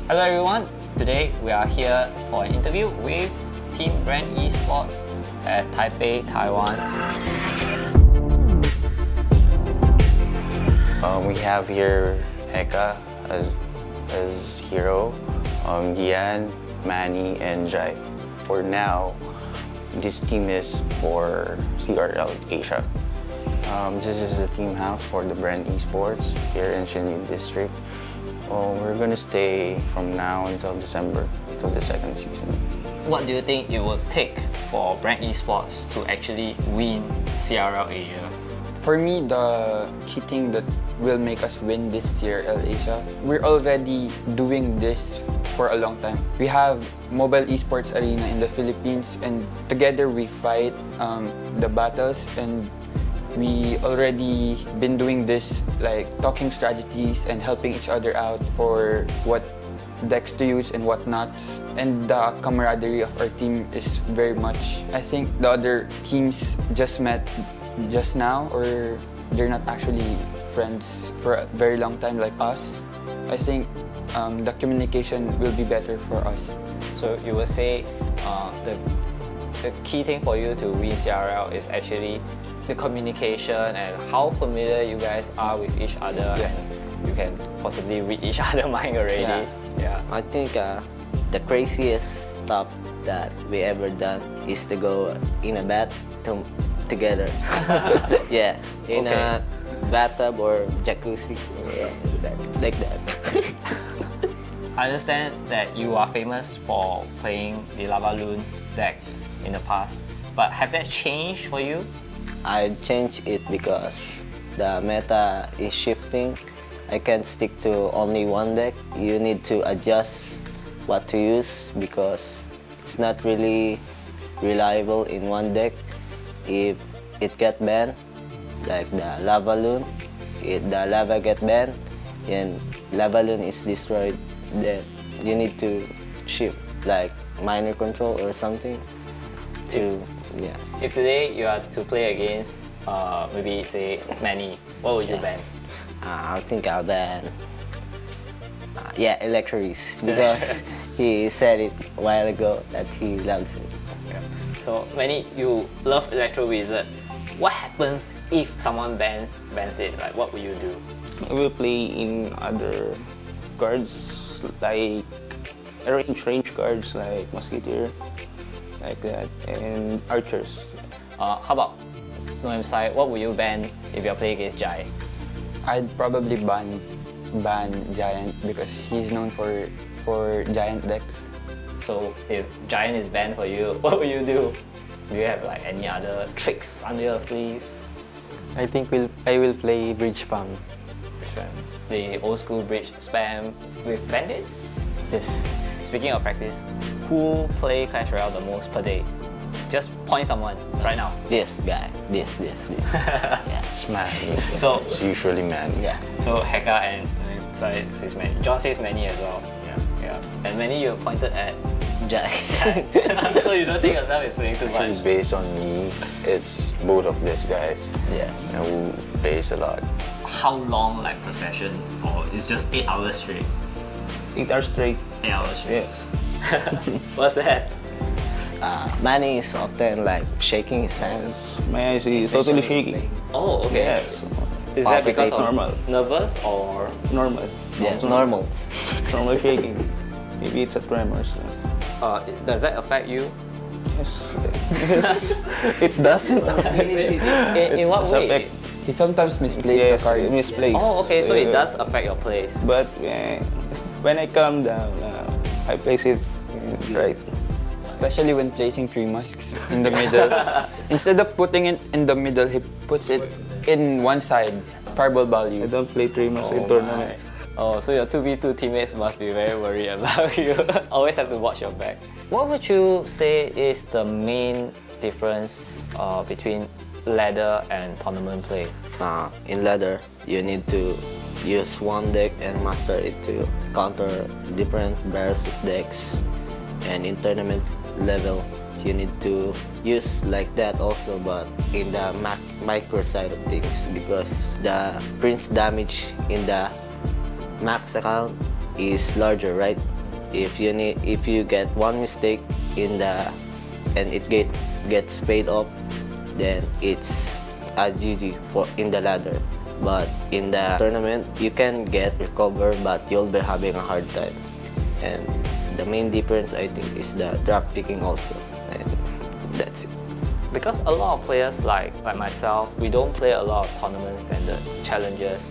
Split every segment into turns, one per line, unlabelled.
Hello everyone, today we are here for an interview with Team Bren Esports at Taipei, Taiwan.
We have here Heka as hero, Gian, Manny, and Jai. For now, this team is for CRL Asia. This is the team house for the Bren Esports here in Shenyang District. We're gonna stay from now until December, until the second season.
What do you think it will take for Bren Esports to actually win CRL Asia?
For me, the key thing that will make us win this CRL Asia, we're already doing this for a long time. We have mobile esports arena in the Philippines, and together we fight the battles, and we already been doing this, like talking strategies and helping each other out for what decks to use and what not. And the camaraderie of our team is very much, I think the other teams just met just now, or they're not actually friends for a very long time like us. I think the communication will be better for us.
So you will say the key thing for you to win CRL is actually the communication and how familiar you guys are with each other, and you can possibly read each other's mind already. Yeah.
I think the craziest stuff that we ever done is to go in a bathtub together. Yeah, in a bathtub or jacuzzi, yeah, like that.
I understand that you are famous for playing the Lava Loon decks in the past, but have that changed for you?
I changed it because the meta is shifting. I can't stick to only one deck. You need to adjust what to use because it's not really reliable in one deck. If it get banned, like the Lava Loon, if the lava get banned and Lava Loon is destroyed, then you need to shift like minor control or something to, yeah.
If today you are to play against maybe say Manny, what would you ban?
I think I'll ban Electries because he said it a while ago that he loves it.
Yeah. So Manny, you love Electro Wizard. What happens if someone bans it? Like, what will you do?
I will play in other cards like range cards like Musketeer, like that, and archers.
How about Noem side? What will you ban if you're playing against Jai?
I'd probably ban Giant because he's known for Giant decks.
So if Giant is banned for you, what will you do? Do you have like any other tricks under your sleeves?
I think I will play bridge spam.
The old school bridge spam with Bandit?
Yes.
Speaking of practice, who play Clash Royale the most per day? Just point someone right now.
This guy, this. Yeah.
It's Manny.
So
it's usually Manny.
Yeah.
So Heka and says Manny. John says Manny as well. Yeah. And Manny, you pointed at
Jai.
So you don't think yourself is playing too much?
Actually, based on me, it's both of these guys.
Yeah.
Who plays a lot.
How long like per session? Or it's just 8 hours straight?
8 hours straight.
8 hours straight.
Yes.
What's that?
Manny is often like shaking his hands.
My eyes is totally shaking.
Oh, okay.
Yes.
Is that because of
normal?
Nervous or
Normal.
Yeah, normal.
Normal shaking. Maybe it's a tremors.
does that affect you?
Yes. It doesn't.
In what way?
He sometimes misplays the card.
Misplaced.
Oh, okay, so it does affect your plays.
But when I calm down, I place it right.
Especially when placing 3 masks in the middle. Instead of putting it in the middle, he puts it in one side, fireball value.
I don't play 3 masks in tournament.
Oh, so your 2v2 teammates must be very worried about you. Always have to watch your back. What would you say is the main difference between ladder and tournament play?
In ladder, you need to use one deck and master it to counter different various decks. And in tournament level, you need to use like that also, but in the micro side of things, because the prince damage in the max account is larger, right? if you get one mistake in the and it gets paid off, then it's a GG in the ladder. But in the tournament, you can recover, but you'll be having a hard time. And the main difference, I think, is the drop picking also, and that's it.
Because a lot of players like myself, we don't play a lot of tournament standard challenges.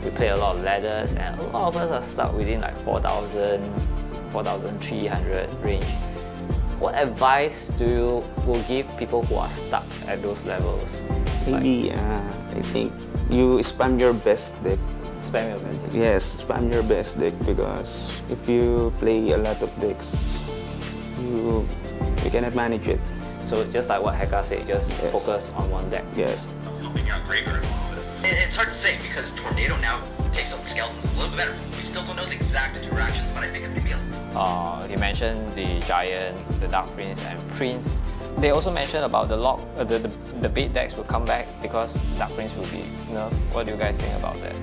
We play a lot of ladders, and a lot of us are stuck within like 4,000, 4,300 range. What advice will give people who are stuck at those levels?
Maybe I think you spam your best deck.
Spam your best deck?
Yes, spam your best deck, because if you play a lot of decks, you cannot manage it.
So just like what Heka said, just focus on one deck.
Yes.
Helping out Graveyard a little bit. It's hard to say because Tornado now takes up the skeletons a little bit better. We still don't know the exact interactions, but I think it's gonna be
he mentioned the Giant, the Dark Prince, and Prince. They also mentioned about the the bait decks will come back because Dark Prince will be nerfed. What do you guys think about that?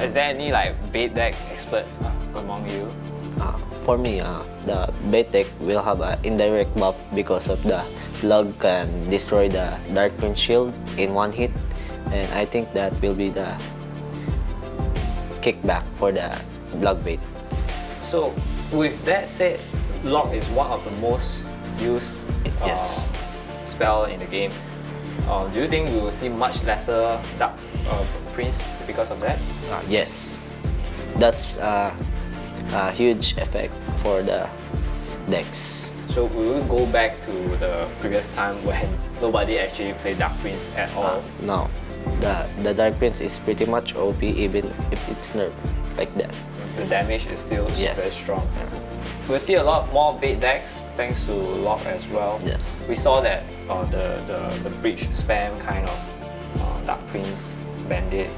Is there any like bait deck expert among you?
For me, the bait deck will have an indirect buff because of the log can destroy the Dark Prince shield in one hit, and I think that will be the kickback for the log bait.
So with that said, log is one of the most used spell in the game. Do you think we will see much lesser Dark Prince because of that?
Yes, that's a huge effect for the decks.
So we will go back to the previous time when nobody actually played Dark Prince at all.
No, the Dark Prince is pretty much OP even if it's nerfed like that.
The damage is still very strong. We'll see a lot more bait decks thanks to Lock as well.
Yes.
We saw that the bridge spam kind of Dark Prince, Bandit,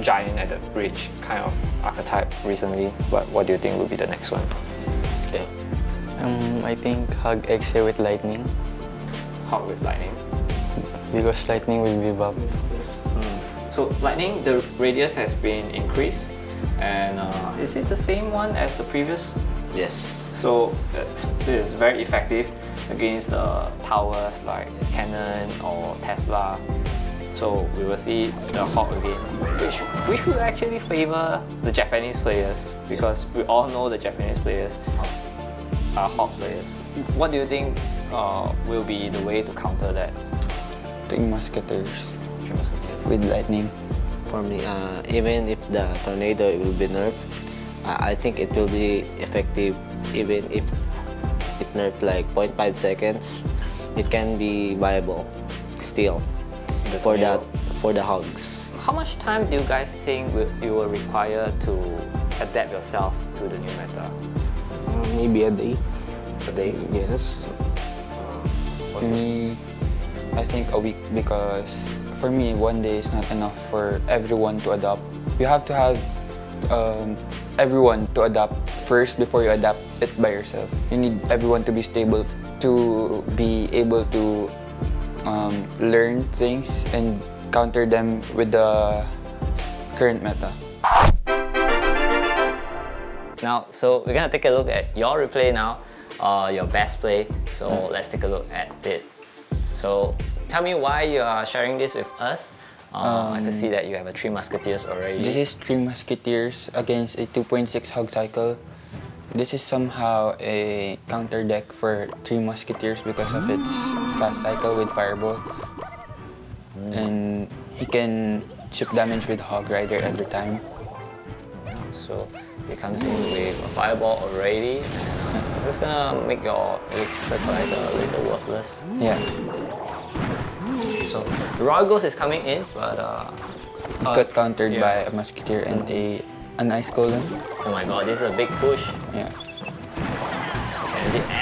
Giant at the bridge kind of archetype recently. What do you think will be the next one?
Yeah.
I think Hog Exe with Lightning,
Hog with Lightning.
because Lightning will be buffed.
So Lightning, the radius has been increased, and is it the same one as the previous?
Yes.
So it is very effective against the towers like Cannon or Tesla. So we will see the Hawk again, which will actually favor the Japanese players, because we all know the Japanese players are Hawk players. What do you think will be the way to counter that?
Three Musketeers
Three Musketeers.
with Lightning.
For me, even if the Tornado will be nerfed, I think it will be effective even if it nerfed like 0.5 seconds. It can be viable still for the Hogs.
How much time do you guys think you will require to adapt yourself to the new meta?
Maybe a day.
A day?
Yes.
For me, I think a week, because for me, 1 day is not enough for everyone to adopt. You have to have everyone to adapt first before you adapt it by yourself. You need everyone to be stable to be able to learn things and counter them with the current meta.
Now, so we're gonna take a look at your replay now, your best play. So let's take a look at it. So tell me why you are sharing this with us. I can see that you have a Three Musketeers already.
This is Three Musketeers against a 2.6 Hog Cycle. This is somehow a counter deck for Three Musketeers because of its fast cycle with Fireball. And he can chip damage with Hog Rider every time.
So it comes in with a Fireball already. And it's gonna make your Elixir Collector a little worthless.
Yeah.
So the Royal Ghost is coming in, but
It got countered by a Musketeer and an Ice Golem.
Oh my god, this is a big push.
Yeah.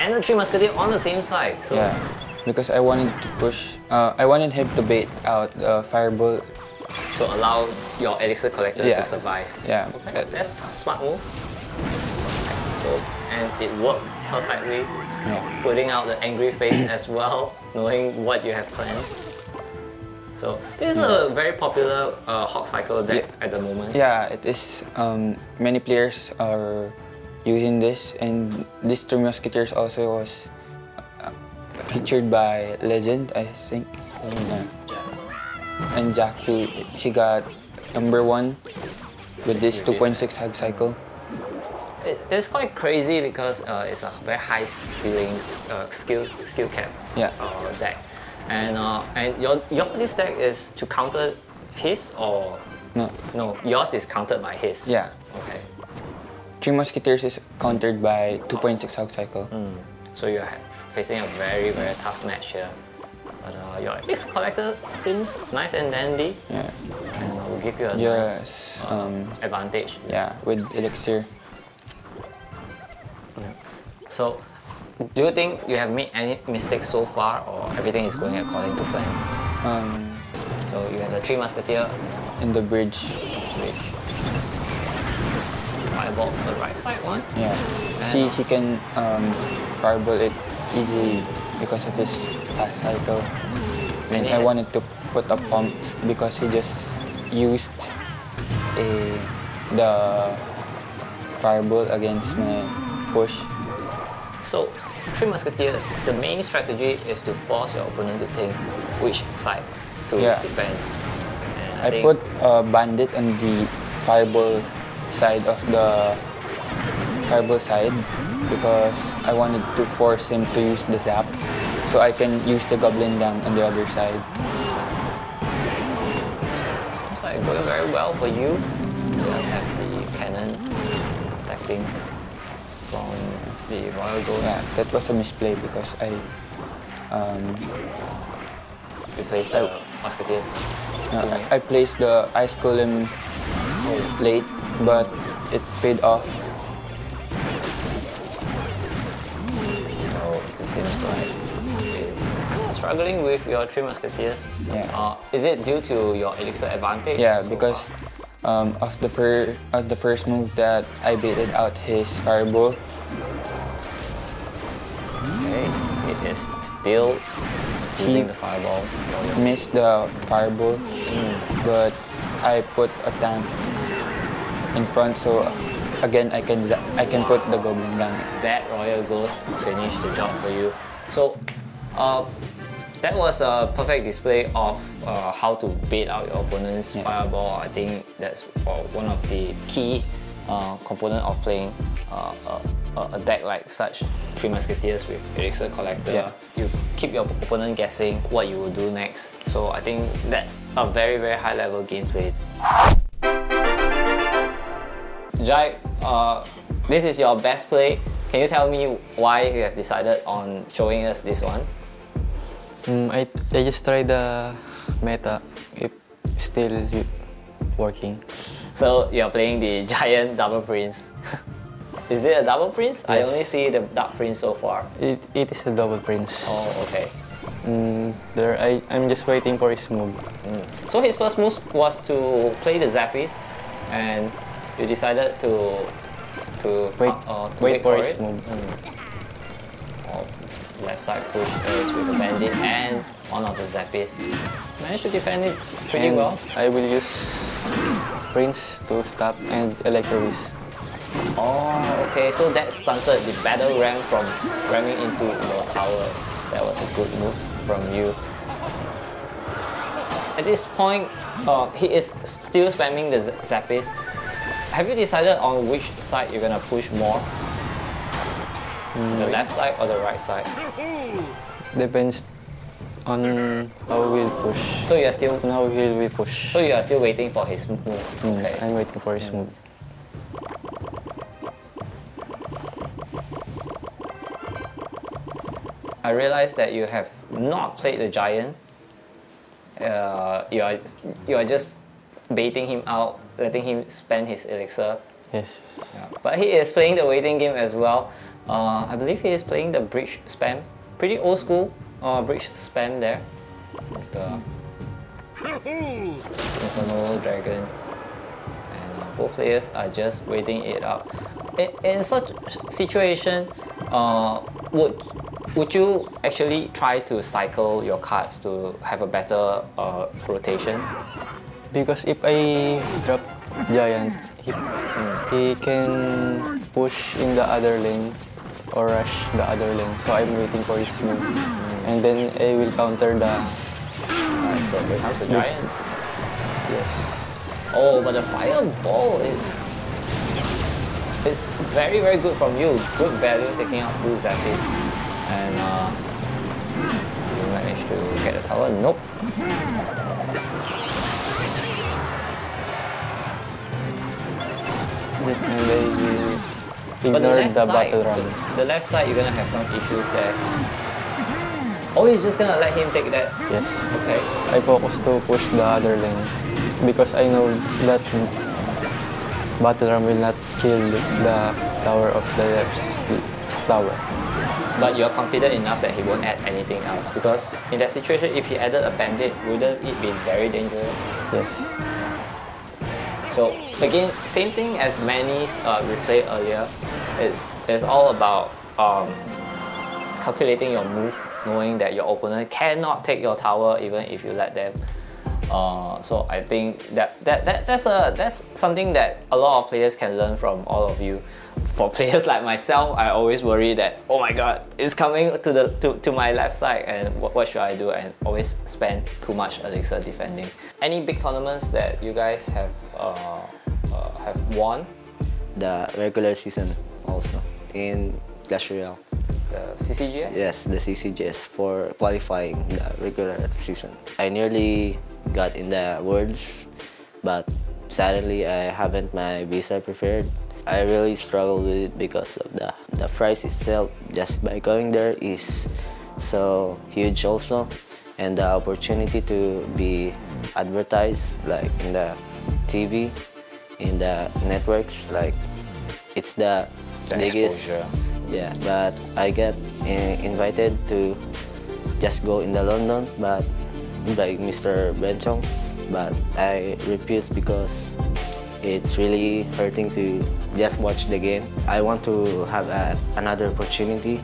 And the Three Musketeers on the same side. So
Yeah. Because I wanted to push, I wanted him to bait out Fireball.
to allow your Elixir Collector to survive.
Yeah.
Okay, that's a smart move. So, and it worked perfectly.
Yeah.
Putting out the angry face as well, knowing what you have planned. So this is a very popular Hawk Cycle deck at the moment.
Yeah, it is. Many players are using this, and this Three Musketeers also was featured by Legend, I think. And Jack too, he got #1 with this 2.6 hug cycle.
It's quite crazy because it's a very high ceiling skill cap deck, and this deck is to counter his, or no, yours is countered by his.
Yeah.
Okay.
Three Musketeers is countered by 2.6 hug cycle.
So you're facing a very tough match here. But your Elixir collector seems nice and dandy.
Yeah.
And will give you a nice advantage.
Yeah, with Elixir.
So, do you think you have made any mistakes so far, or everything is going according to plan? So you have the Three Musketeer
In the bridge.
Fireball the right side one.
Yeah. See, he can fireball it easily because of his fast cycle. And I wanted to put up pumps because he just used the fireball against my push.
So, Three Musketeers, the main strategy is to force your opponent to think which side to defend. And
I put Bandit on the fireball side of the because I wanted to force him to use the zap so I can use the Goblin Gang on the other side.
Seems like going very well for you. You guys have the cannon protecting from the Royal Ghost.
Yeah, that was a misplay because I
replaced the Musketeers.
I placed the Ice Golem late, but it paid off.
So it seems like it's struggling with your Three Musketeers.
Yeah.
Is it due to your Elixir advantage?
Yeah, because of the first move that I baited out his fireball.
Okay, it is still using the fireball.
Missed the fireball, but I put a tank in front, so again I can put the Goblin Gang.
That Royal Ghost finished the job for you. So that was a perfect display of how to bait out your opponent's fireball. I think that's one of the key component of playing a deck like such, Three Musketeers with Elixir Collector.
Yeah.
You keep your opponent guessing what you will do next. So I think that's a very high level gameplay. Jai, this is your best play. Can you tell me why you have decided on showing us this one?
I just tried the meta, if still working.
So you're playing the Giant Double Prince. Is it a Double Prince? Yes. I only see the Dark Prince so far.
It is a Double Prince.
Oh, okay.
I'm just waiting for his move.
So his first move was to play the Zappies, and you decided to wait for his move. Left side push is with the Bandit and one of the Zappies. Managed to defend it pretty well.
I will use Prince to stop and Electro-Whisk.
Oh, okay. So that stunted the battle ram from ramming into your tower. That was a good move from you. At this point, he is still spamming the Zappies. Have you decided on which side you're gonna push more? The left side or the right side?
Depends on how we'll push.
So you are still
how will we push.
So you are still waiting for his move. Okay.
I'm waiting for his move.
I realized that you have not played the Giant. You are just baiting him out, letting him spend his elixir.
Yes.
Yeah. But he is playing the waiting game as well. I believe he is playing the bridge spam. Pretty old school bridge spam there. With the Infernal Dragon. And both players are just waiting it out. In such situation, would you actually try to cycle your cards to have a better rotation?
Because if I drop Giant, he can push in the other lane or rush the other lane. So I'm waiting for his move. And then I will counter the...
Alright, so here comes the giant.
Yes.
Oh, but the fireball is very, very good from you. Good value taking out 2 Zappies. And you managed to get the tower. Nope.
And they ignore the battle run.
The left side, you're gonna have some issues there. Oh, he's just gonna let him take that?
Yes.
Okay.
I focus to push the other lane because I know that battle ram will not kill the tower of the left's tower.
But you're confident enough that he won't add anything else, because in that situation, if he added a bandit, wouldn't it be very dangerous?
Yes.
So again, same thing as Manny's replay earlier. It's all about calculating your move, knowing that your opponent cannot take your tower even if you let them. So I think that's something that a lot of players can learn from all of you. For players like myself, I always worry that, oh my god, it's coming to my left side, and what should I do? And always spend too much elixir defending. Any big tournaments that you guys have won?
The regular season also in Clash Royale.
The CCGS?
Yes, the CCGS for qualifying the regular season. I nearly got in the Worlds, but sadly I haven't my visa prepared. I really struggled with it because of the price itself just by going there is so huge also, and the opportunity to be advertised like in the TV, in the networks, like it's the biggest
exposure.
Yeah, but I get invited to just go in the London, but by Mr. Benchong, but I refused because it's really hurting to just watch the game. I want to have another opportunity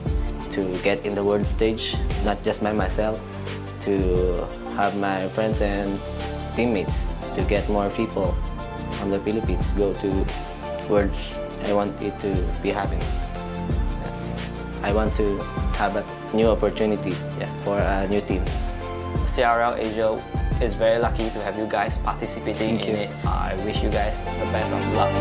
to get in the world stage, not just by myself, to have my friends and teammates, to get more people from the Philippines go to Worlds. I want it to be happening. I want to have a new opportunity, yeah, for a new team.
CRL Asia is very lucky to have you guys participating in it. I wish you guys the best of luck.